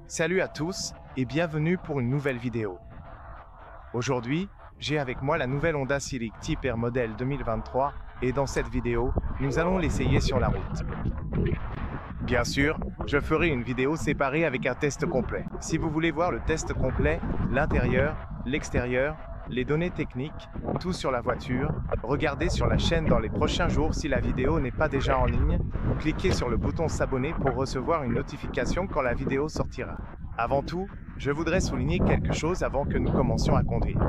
Salut à tous et bienvenue pour une nouvelle vidéo. Aujourd'hui, j'ai avec moi la nouvelle Honda Civic Type R modèle 2023 et dans cette vidéo, nous allons l'essayer sur la route. Bien sûr, je ferai une vidéo séparée avec un test complet. Si vous voulez voir le test complet, l'intérieur, l'extérieur, les données techniques, tout sur la voiture, regardez sur la chaîne dans les prochains jours si la vidéo n'est pas déjà en ligne, ou cliquez sur le bouton s'abonner pour recevoir une notification quand la vidéo sortira. Avant tout, je voudrais souligner quelque chose avant que nous commencions à conduire.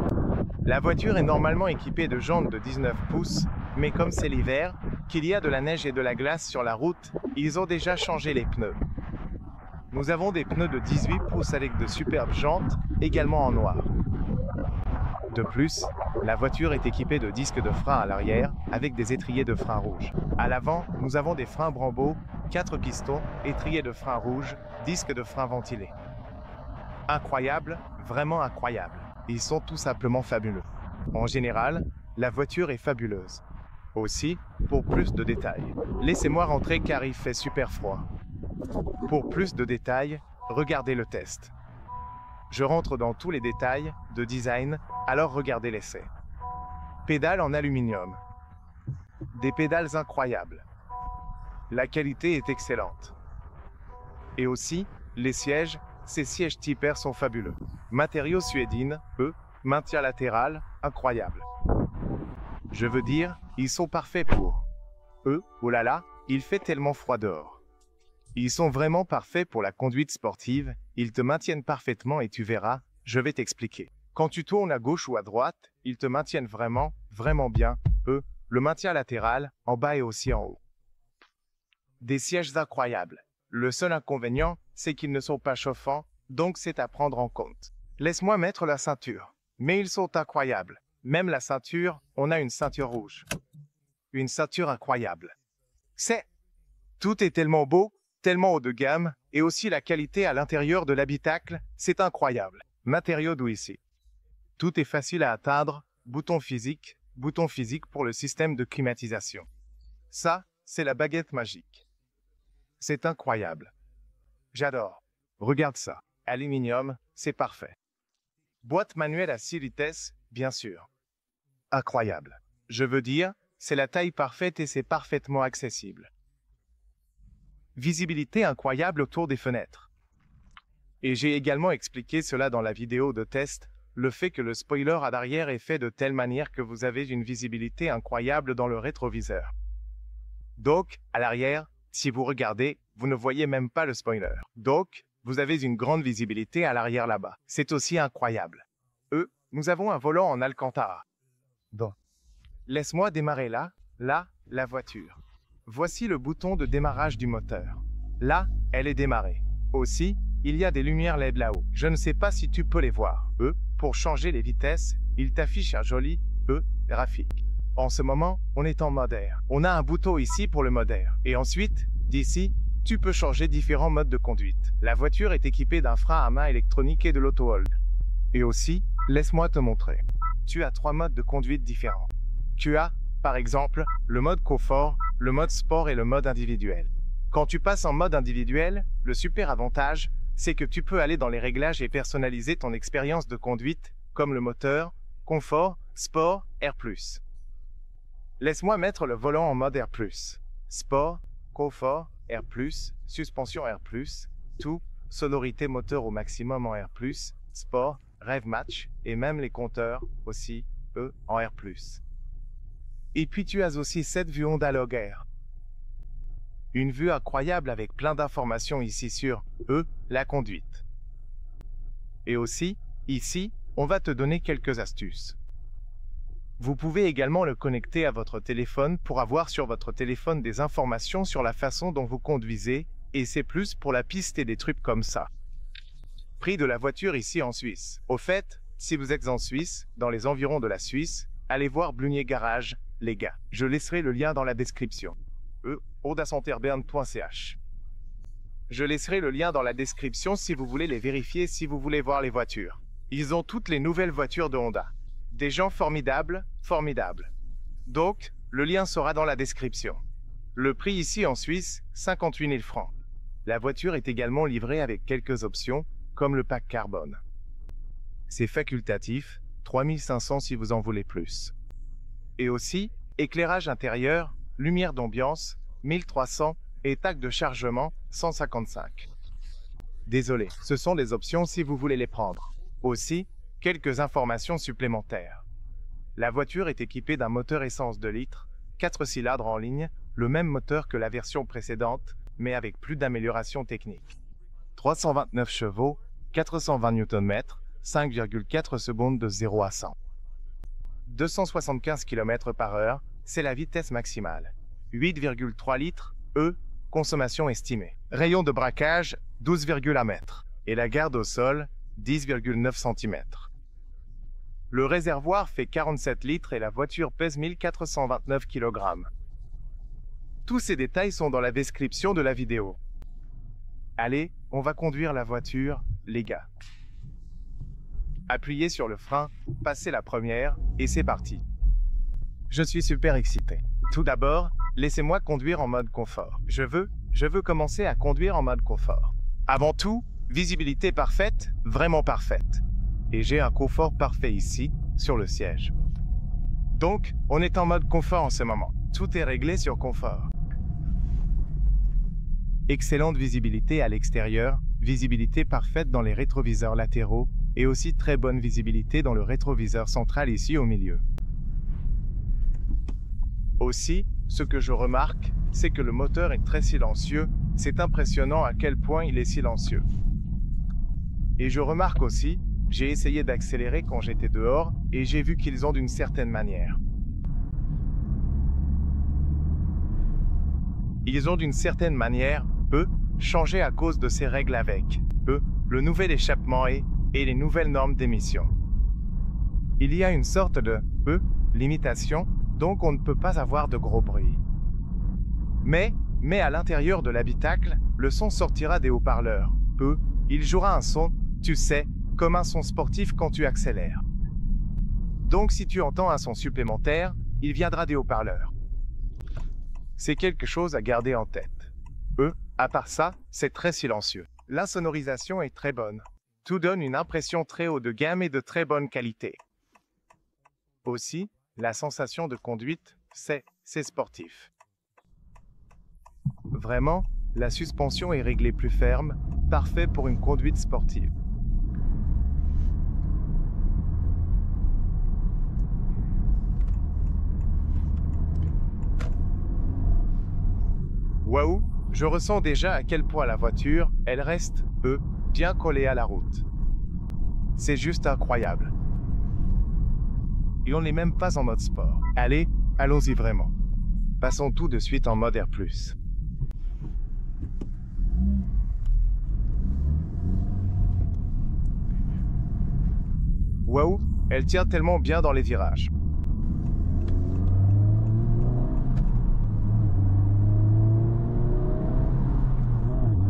La voiture est normalement équipée de jantes de 19 pouces, mais comme c'est l'hiver, qu'il y a de la neige et de la glace sur la route, ils ont déjà changé les pneus. Nous avons des pneus de 18 pouces avec de superbes jantes, également en noir. De plus, la voiture est équipée de disques de frein à l'arrière avec des étriers de frein rouges. À l'avant, nous avons des freins Brembo, 4 pistons, étriers de frein rouges, disques de frein ventilés. Incroyable, vraiment incroyable. Ils sont tout simplement fabuleux. En général, la voiture est fabuleuse. Aussi, pour plus de détails, laissez-moi rentrer car il fait super froid. Pour plus de détails, regardez le test. Je rentre dans tous les détails de design, alors regardez l'essai. Pédales en aluminium. Des pédales incroyables. La qualité est excellente. Et aussi, les sièges, ces sièges Type R sont fabuleux. Matériaux suédines, maintien latéral, incroyable. Je veux dire, ils sont parfaits pour oh là là, il fait tellement froid dehors. Ils sont vraiment parfaits pour la conduite sportive, ils te maintiennent parfaitement et tu verras, je vais t'expliquer. Quand tu tournes à gauche ou à droite, ils te maintiennent vraiment, vraiment bien, le maintien latéral, en bas et aussi en haut. Des sièges incroyables. Le seul inconvénient, c'est qu'ils ne sont pas chauffants, donc c'est à prendre en compte. Laisse-moi mettre la ceinture. Mais ils sont incroyables. Même la ceinture, on a une ceinture rouge. Une ceinture incroyable. Tout est tellement beau, tellement haut de gamme, et aussi la qualité à l'intérieur de l'habitacle, c'est incroyable. Matériaux doux ici. Tout est facile à atteindre, bouton physique pour le système de climatisation. Ça, c'est la baguette magique. C'est incroyable. J'adore. Regarde ça. Aluminium, c'est parfait. Boîte manuelle à 6 vitesses, bien sûr. Incroyable. Je veux dire, c'est la taille parfaite et c'est parfaitement accessible. Visibilité incroyable autour des fenêtres. Et j'ai également expliqué cela dans la vidéo de test, le fait que le spoiler à l'arrière est fait de telle manière que vous avez une visibilité incroyable dans le rétroviseur. Donc, à l'arrière, si vous regardez, vous ne voyez même pas le spoiler. Donc, vous avez une grande visibilité à l'arrière là-bas. C'est aussi incroyable. Nous avons un volant en Alcantara. Bon. Laisse-moi démarrer là, la voiture. Voici le bouton de démarrage du moteur. Là, elle est démarrée. Aussi, il y a des lumières LED là-haut. Je ne sais pas si tu peux les voir. Pour changer les vitesses, il t'affiche un joli graphique. En ce moment, on est en mode air. On a un bouton ici pour le mode air. Et ensuite, d'ici, tu peux changer différents modes de conduite. La voiture est équipée d'un frein à main électronique et de l'auto-hold. Et aussi, laisse-moi te montrer. Tu as 3 modes de conduite différents. Tu as, par exemple, le mode confort, le mode sport et le mode individuel. Quand tu passes en mode individuel, le super avantage, c'est que tu peux aller dans les réglages et personnaliser ton expérience de conduite, comme le moteur, confort, sport, Air+. Laisse-moi mettre le volant en mode Air+. Sport, confort, Air+, suspension Air+, tout, sonorité moteur au maximum en Air+, sport, Rev Match, et même les compteurs, aussi, en Air+. Et puis tu as aussi cette vue Honda Log Air. Une vue incroyable avec plein d'informations ici sur, la conduite. Et aussi, ici, on va te donner quelques astuces. Vous pouvez également le connecter à votre téléphone pour avoir sur votre téléphone des informations sur la façon dont vous conduisez, et c'est plus pour la piste et des trucs comme ça. Prix de la voiture ici en Suisse. Au fait, si vous êtes en Suisse, dans les environs de la Suisse, allez voir Blunier Garage, les gars. Je laisserai le lien dans la description. hondacenterberne.ch. Je laisserai le lien dans la description si vous voulez les vérifier, si vous voulez voir les voitures. Ils ont toutes les nouvelles voitures de Honda. Des gens formidables, formidables. Donc, le lien sera dans la description. Le prix ici en Suisse, 58 000 francs. La voiture est également livrée avec quelques options, comme le pack carbone. C'est facultatif, 3 500 si vous en voulez plus. Et aussi, éclairage intérieur, lumière d'ambiance, 1300 et tac de chargement, 155. Désolé, ce sont des options si vous voulez les prendre. Aussi, quelques informations supplémentaires. La voiture est équipée d'un moteur essence 2 litres, 4 cylindres en ligne, le même moteur que la version précédente, mais avec plus d'améliorations techniques. 329 chevaux, 420 Nm, 5,4 secondes de 0 à 100. 275 km/h, c'est la vitesse maximale. 8,3 litres, consommation estimée. Rayon de braquage, 12,1 mètres. Et la garde au sol, 10,9 cm. Le réservoir fait 47 litres et la voiture pèse 1429 kg. Tous ces détails sont dans la description de la vidéo. Allez, on va conduire la voiture, les gars. Appuyez sur le frein, passez la première, et c'est parti. Je suis super excité. Tout d'abord, laissez-moi conduire en mode confort. Je veux commencer à conduire en mode confort. Avant tout, visibilité parfaite, vraiment parfaite. Et j'ai un confort parfait ici, sur le siège. Donc, on est en mode confort en ce moment. Tout est réglé sur confort. Excellente visibilité à l'extérieur, visibilité parfaite dans les rétroviseurs latéraux, et aussi très bonne visibilité dans le rétroviseur central ici au milieu. Aussi, ce que je remarque, c'est que le moteur est très silencieux, c'est impressionnant à quel point il est silencieux. Et je remarque aussi, j'ai essayé d'accélérer quand j'étais dehors, et j'ai vu qu'ils ont d'une certaine manière. Ils ont d'une certaine manière, changé à cause de ces règles avec, le nouvel échappement et les nouvelles normes d'émission. Il y a une sorte de, limitation, donc on ne peut pas avoir de gros bruit. Mais à l'intérieur de l'habitacle, le son sortira des haut-parleurs. Il jouera un son, tu sais, comme un son sportif quand tu accélères. Donc si tu entends un son supplémentaire, il viendra des haut-parleurs. C'est quelque chose à garder en tête. À part ça, c'est très silencieux. L'insonorisation est très bonne. Tout donne une impression très haut de gamme et de très bonne qualité. Aussi, la sensation de conduite, c'est sportif. Vraiment, la suspension est réglée plus ferme, parfait pour une conduite sportive. Waouh, je ressens déjà à quel point la voiture, elle reste, bien collée à la route. C'est juste incroyable. Et on n'est même pas en mode sport. Allez, allons-y vraiment. Passons tout de suite en mode R+. Waouh, elle tient tellement bien dans les virages.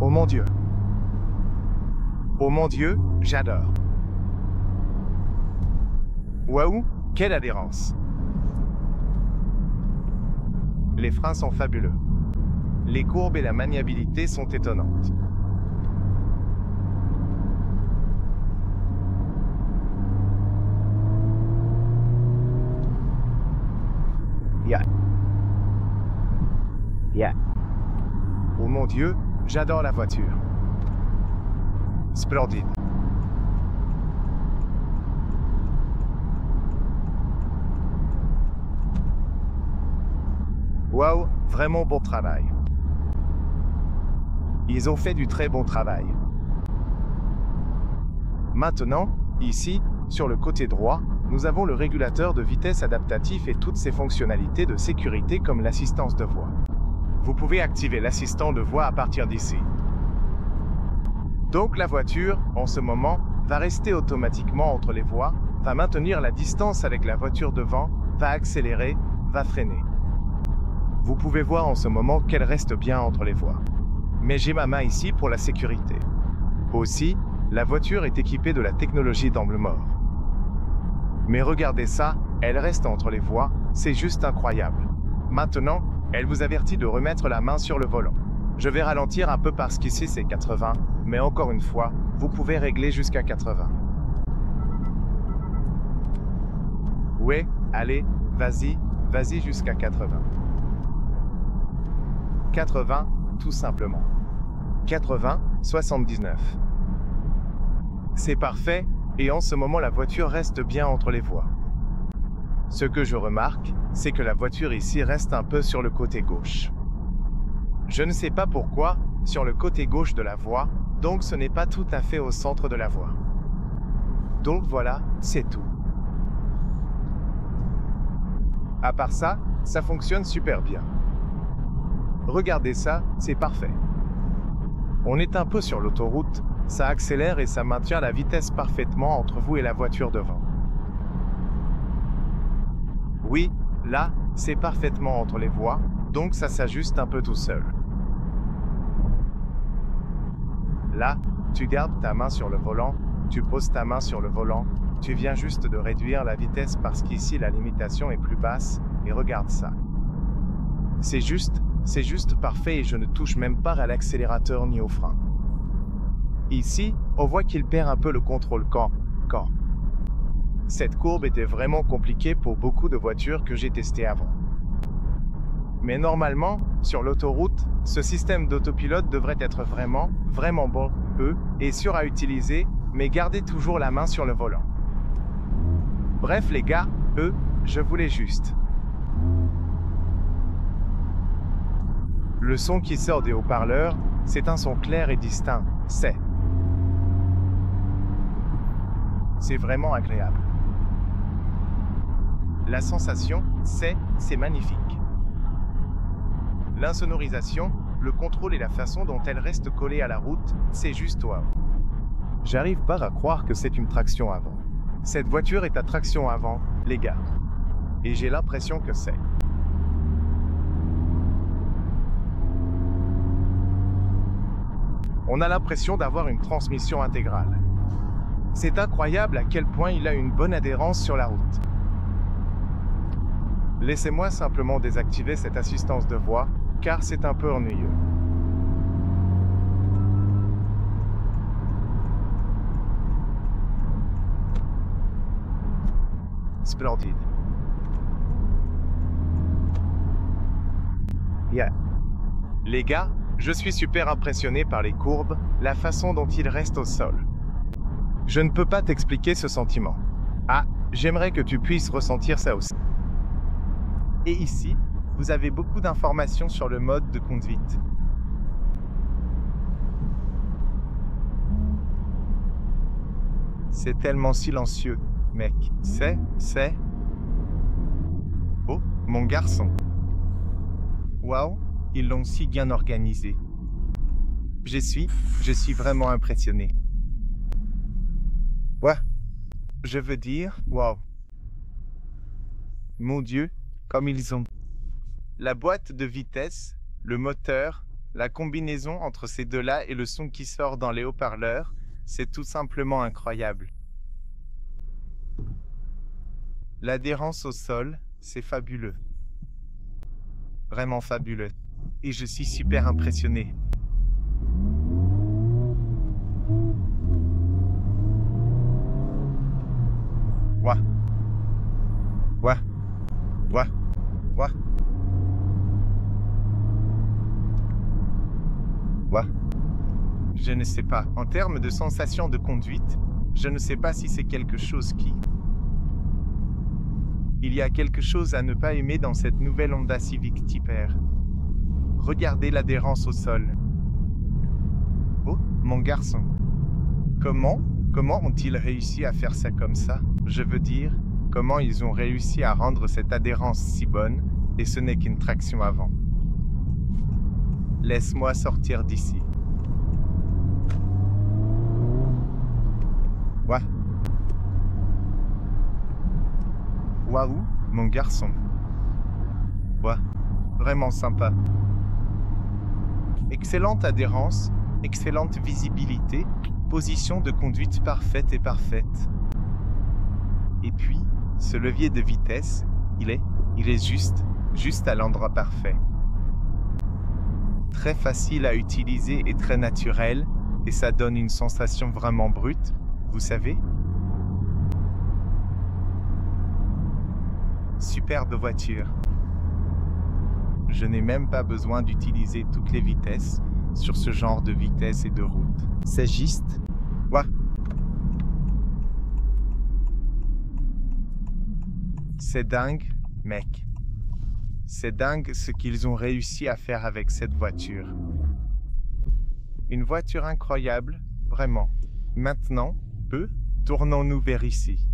Oh mon Dieu. Oh mon Dieu, j'adore. Waouh, quelle adhérence. Les freins sont fabuleux. Les courbes et la maniabilité sont étonnantes. Oh mon Dieu, j'adore la voiture. Splendide. Waouh, vraiment bon travail. Ils ont fait du très bon travail. Maintenant, ici, sur le côté droit, nous avons le régulateur de vitesse adaptatif et toutes ses fonctionnalités de sécurité comme l'assistance de voix. Vous pouvez activer l'assistant de voix à partir d'ici. Donc la voiture, en ce moment, va rester automatiquement entre les voies, va maintenir la distance avec la voiture devant, va accélérer, va freiner. Vous pouvez voir en ce moment qu'elle reste bien entre les voies. mais j'ai ma main ici pour la sécurité. Aussi, la voiture est équipée de la technologie d'angle mort. Mais regardez ça, elle reste entre les voies, c'est juste incroyable. Maintenant, elle vous avertit de remettre la main sur le volant. Je vais ralentir un peu parce qu'ici c'est 80, mais encore une fois, vous pouvez régler jusqu'à 80. Ouais, allez, vas-y jusqu'à 80. 80, tout simplement. 80, 79. C'est parfait, et en ce moment la voiture reste bien entre les voies. Ce que je remarque, c'est que la voiture ici reste un peu sur le côté gauche. Je ne sais pas pourquoi, sur le côté gauche de la voie, donc ce n'est pas tout à fait au centre de la voie. Donc voilà, c'est tout. À part ça, ça fonctionne super bien. Regardez ça, c'est parfait. On est un peu sur l'autoroute, ça accélère et ça maintient la vitesse parfaitement entre vous et la voiture devant. Oui, là, c'est parfaitement entre les voies, donc ça s'ajuste un peu tout seul. Là, tu gardes ta main sur le volant, tu poses ta main sur le volant, tu viens juste de réduire la vitesse parce qu'ici la limitation est plus basse, et regarde ça. C'est juste parfait et je ne touche même pas à l'accélérateur ni au frein. Ici, on voit qu'il perd un peu le contrôle quand. Cette courbe était vraiment compliquée pour beaucoup de voitures que j'ai testées avant. Mais normalement, sur l'autoroute, ce système d'autopilote devrait être vraiment bon, et sûr à utiliser, mais gardez toujours la main sur le volant. Bref les gars, je voulais juste. Le son qui sort des haut-parleurs, c'est un son clair et distinct, c'est vraiment agréable. La sensation, c'est magnifique. L'insonorisation, le contrôle et la façon dont elle reste collée à la route, c'est juste wow. J'arrive pas à croire que c'est une traction avant. Cette voiture est à traction avant, les gars. Et j'ai l'impression que c'est. On a l'impression d'avoir une transmission intégrale. C'est incroyable à quel point il a une bonne adhérence sur la route. Laissez-moi simplement désactiver cette assistance de voix, car c'est un peu ennuyeux. Splendide. Yeah. Les gars, je suis super impressionné par les courbes, la façon dont ils restent au sol. Je ne peux pas t'expliquer ce sentiment. Ah, j'aimerais que tu puisses ressentir ça aussi. Et ici, vous avez beaucoup d'informations sur le mode de conduite. C'est tellement silencieux, mec. C'est... Oh, mon garçon. Waouh, ils l'ont si bien organisé. Je suis vraiment impressionné. Ouais, je veux dire, waouh. Mon Dieu, comme ils ont... La boîte de vitesse, le moteur, la combinaison entre ces deux-là et le son qui sort dans les haut-parleurs, c'est tout simplement incroyable. L'adhérence au sol, c'est fabuleux. Vraiment fabuleux. Et je suis super impressionné. Ouah. Ouah. Ouah. Ouah. Ouah. Je ne sais pas. En termes de sensation de conduite, je ne sais pas si c'est quelque chose qui... Il y a quelque chose à ne pas aimer dans cette nouvelle Honda Civic Type R. Regardez l'adhérence au sol. Oh, mon garçon. Comment ont-ils réussi à faire ça comme ça? Je veux dire, comment ils ont réussi à rendre cette adhérence si bonne, et ce n'est qu'une traction avant. Laisse-moi sortir d'ici. Ouah. Waouh, mon garçon. Ouah, vraiment sympa. Excellente adhérence, excellente visibilité, position de conduite parfaite et parfaite. Et puis, ce levier de vitesse, il est juste à l'endroit parfait. Très facile à utiliser et très naturel, et ça donne une sensation vraiment brute, vous savez? Superbe voiture. Je n'ai même pas besoin d'utiliser toutes les vitesses sur ce genre de vitesse et de route. C'est juste... Ouais. C'est dingue, mec. C'est dingue ce qu'ils ont réussi à faire avec cette voiture. Une voiture incroyable, vraiment. Maintenant, tournons-nous vers ici.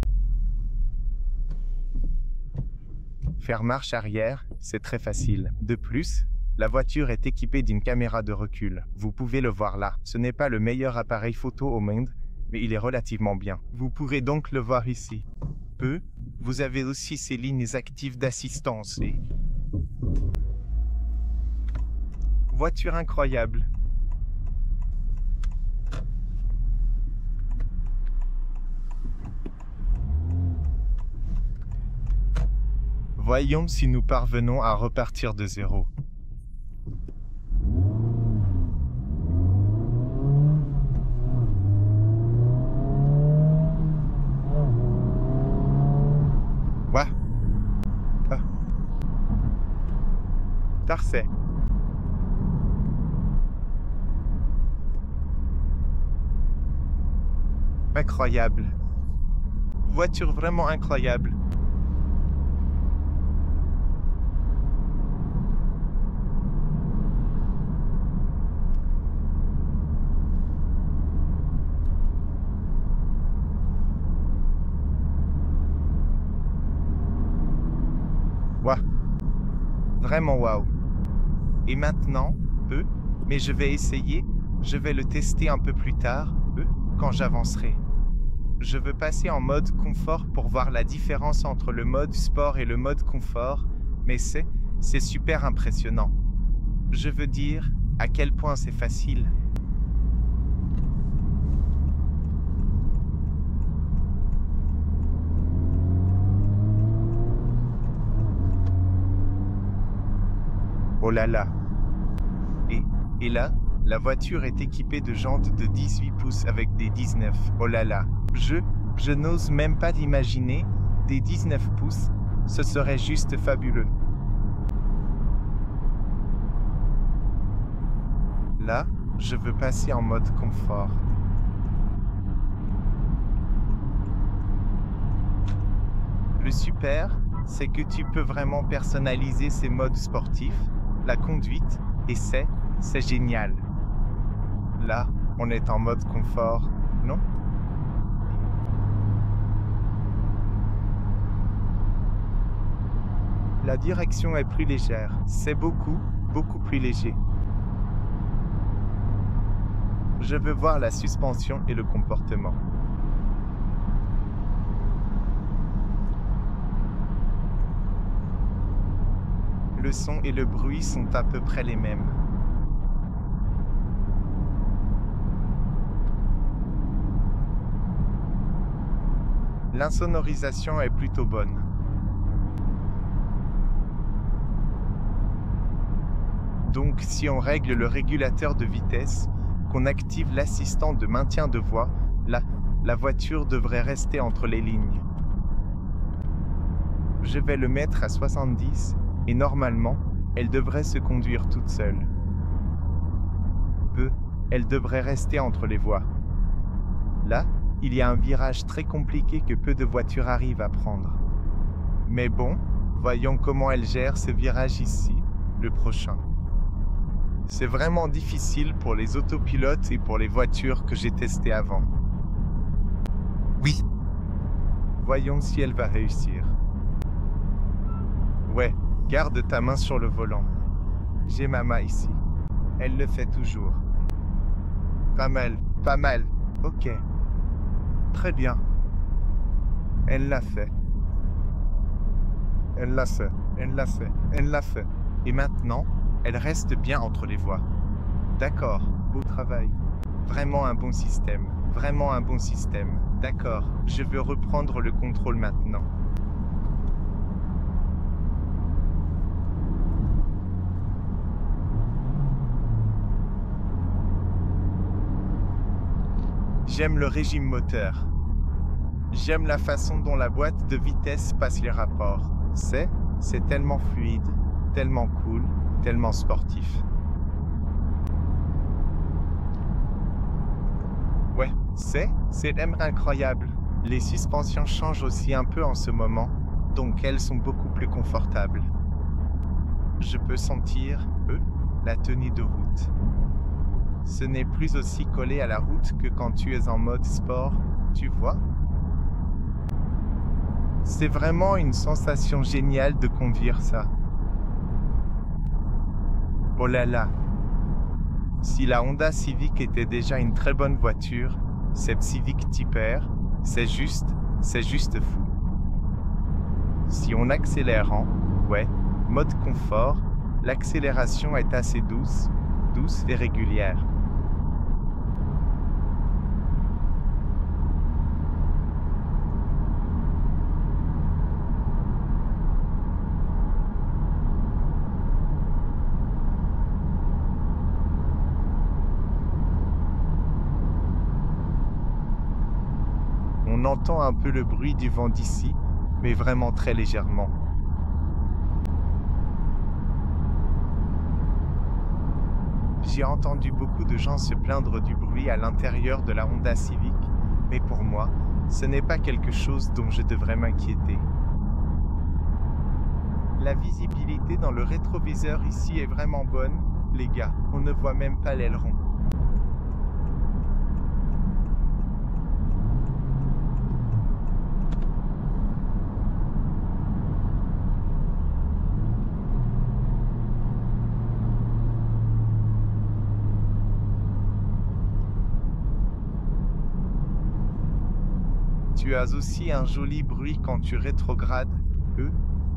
Faire marche arrière, c'est très facile. De plus, la voiture est équipée d'une caméra de recul. Vous pouvez le voir là. Ce n'est pas le meilleur appareil photo au monde, mais il est relativement bien. Vous pourrez donc le voir ici. Vous avez aussi ces lignes actives d'assistance et... Voiture incroyable. Voyons si nous parvenons à repartir de zéro. Ouais. Parfait. Incroyable. Voiture vraiment incroyable. Waouh. Vraiment waouh. Et maintenant, mais je vais essayer, je vais le tester un peu plus tard, quand j'avancerai. Je veux passer en mode confort pour voir la différence entre le mode sport et le mode confort, mais c'est super impressionnant. Je veux dire, à quel point c'est facile. Oh là là. Et là, la voiture est équipée de jantes de 18 pouces avec des 19. Oh là là. Je n'ose même pas d'imaginer des 19 pouces. Ce serait juste fabuleux. Là, je veux passer en mode confort. Le super, c'est que tu peux vraiment personnaliser ces modes sportifs, la conduite, et c'est génial. Là, on est en mode confort, non? La direction est plus légère. C'est beaucoup plus léger. Je veux voir la suspension et le comportement. Le son et le bruit sont à peu près les mêmes. L'insonorisation est plutôt bonne. Donc, si on règle le régulateur de vitesse, qu'on active l'assistant de maintien de voie, la voiture devrait rester entre les lignes. Je vais le mettre à 70 et normalement, elle devrait se conduire toute seule. Elle devrait rester entre les voies. Là, il y a un virage très compliqué que peu de voitures arrivent à prendre. Mais bon, voyons comment elle gère ce virage ici, le prochain. C'est vraiment difficile pour les autopilotes et pour les voitures que j'ai testées avant. Oui. Voyons si elle va réussir. Ouais, garde ta main sur le volant. J'ai ma main ici. Elle le fait toujours. Pas mal, pas mal. Ok. Très bien. Elle l'a fait. Elle l'a fait. Elle l'a fait. Elle l'a fait. Et maintenant, elle reste bien entre les voies. D'accord, beau travail. Vraiment un bon système. Vraiment un bon système. D'accord, je veux reprendre le contrôle maintenant. J'aime le régime moteur. J'aime la façon dont la boîte de vitesse passe les rapports. C'est tellement fluide, tellement cool, tellement sportif. Ouais, c'est incroyable. Les suspensions changent aussi un peu en ce moment, donc elles sont beaucoup plus confortables. Je peux sentir, la tenue de route. Ce n'est plus aussi collé à la route que quand tu es en mode sport, tu vois? C'est vraiment une sensation géniale de conduire ça. Oh là là! Si la Honda Civic était déjà une très bonne voiture, cette Civic Type R, c'est juste fou. Si on accélère en, mode confort, l'accélération est assez douce et régulière. On entend un peu le bruit du vent d'ici, mais vraiment très légèrement. J'ai entendu beaucoup de gens se plaindre du bruit à l'intérieur de la Honda Civic, mais pour moi, ce n'est pas quelque chose dont je devrais m'inquiéter. La visibilité dans le rétroviseur ici est vraiment bonne, les gars, on ne voit même pas l'aileron. Tu as aussi un joli bruit quand tu rétrogrades,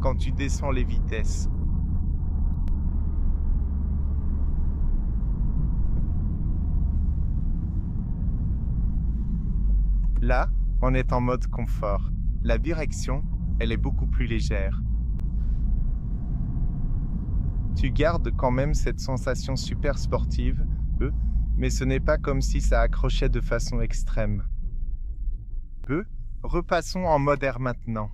quand tu descends les vitesses. Là, on est en mode confort. La direction, elle est beaucoup plus légère. Tu gardes quand même cette sensation super sportive, mais ce n'est pas comme si ça accrochait de façon extrême. Repassons en mode air maintenant.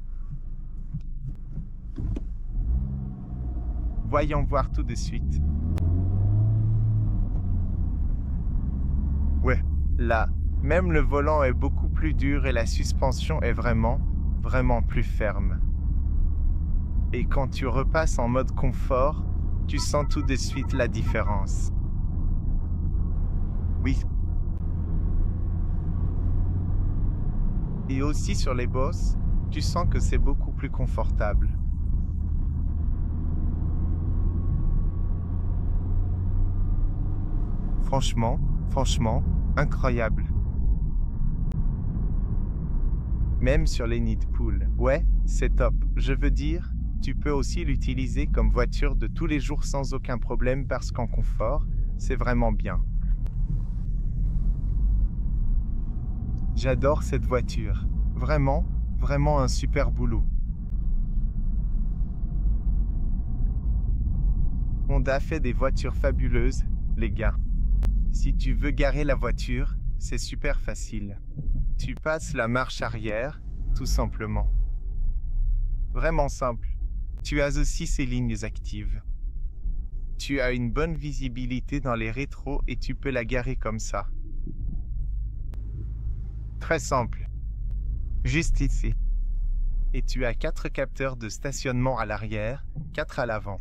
Voyons voir tout de suite. Ouais, là, même le volant est beaucoup plus dur et la suspension est vraiment plus ferme. Et quand tu repasses en mode confort, tu sens tout de suite la différence. Oui. Et aussi sur les bosses, tu sens que c'est beaucoup plus confortable. Franchement, incroyable. Même sur les nids de poules. Ouais, c'est top. Je veux dire, tu peux aussi l'utiliser comme voiture de tous les jours sans aucun problème parce qu'en confort, c'est vraiment bien. J'adore cette voiture. Vraiment un super boulot. Honda fait des voitures fabuleuses, les gars. Si tu veux garer la voiture, c'est super facile. Tu passes la marche arrière, tout simplement. Vraiment simple. Tu as aussi ces lignes actives. Tu as une bonne visibilité dans les rétros et tu peux la garer comme ça. Très simple. Juste ici. Et tu as 4 capteurs de stationnement à l'arrière, 4 à l'avant.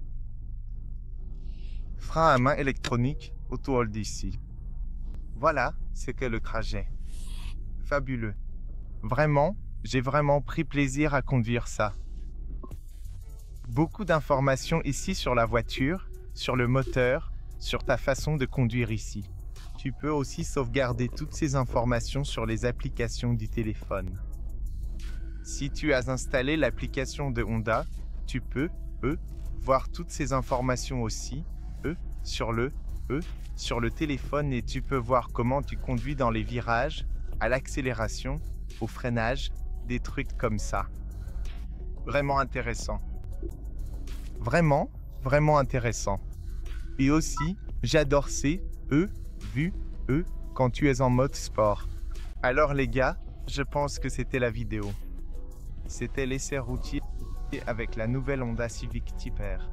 Frein à main électronique, auto-hold ici. Voilà, c'est que le trajet. Fabuleux. Vraiment, j'ai vraiment pris plaisir à conduire ça. Beaucoup d'informations ici sur la voiture, sur le moteur, sur ta façon de conduire ici. Tu peux aussi sauvegarder toutes ces informations sur les applications du téléphone. Si tu as installé l'application de Honda, tu peux, voir toutes ces informations aussi, sur le sur le téléphone et tu peux voir comment tu conduis dans les virages, à l'accélération, au freinage, des trucs comme ça. Vraiment intéressant. Vraiment, vraiment intéressant. Et aussi, j'adore vue, quand tu es en mode sport. Alors les gars, je pense que c'était la vidéo. C'était l'essai routier avec la nouvelle Honda Civic Type R.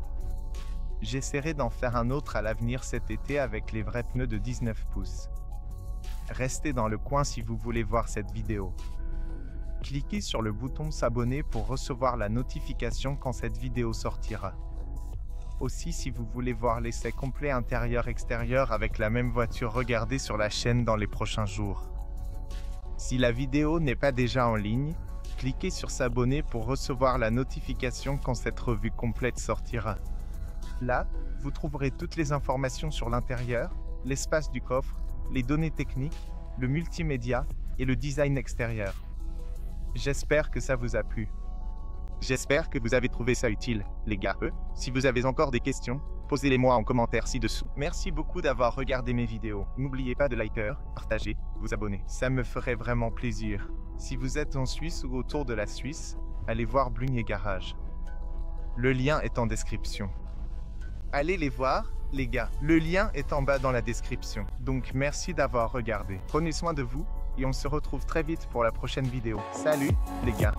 J'essaierai d'en faire un autre à l'avenir cet été avec les vrais pneus de 19 pouces. Restez dans le coin si vous voulez voir cette vidéo. Cliquez sur le bouton s'abonner pour recevoir la notification quand cette vidéo sortira. Aussi, si vous voulez voir l'essai complet intérieur-extérieur avec la même voiture, regardez sur la chaîne dans les prochains jours. Si la vidéo n'est pas déjà en ligne, cliquez sur s'abonner pour recevoir la notification quand cette revue complète sortira. Là, vous trouverez toutes les informations sur l'intérieur, l'espace du coffre, les données techniques, le multimédia et le design extérieur. J'espère que ça vous a plu. J'espère que vous avez trouvé ça utile, les gars. Si vous avez encore des questions, posez-les-moi en commentaire ci-dessous. Merci beaucoup d'avoir regardé mes vidéos. N'oubliez pas de liker, partager, vous abonner. Ça me ferait vraiment plaisir. Si vous êtes en Suisse ou autour de la Suisse, allez voir Blunier Garage. Le lien est en description. Allez les voir, les gars. Le lien est en bas dans la description. Donc merci d'avoir regardé. Prenez soin de vous et on se retrouve très vite pour la prochaine vidéo. Salut, les gars.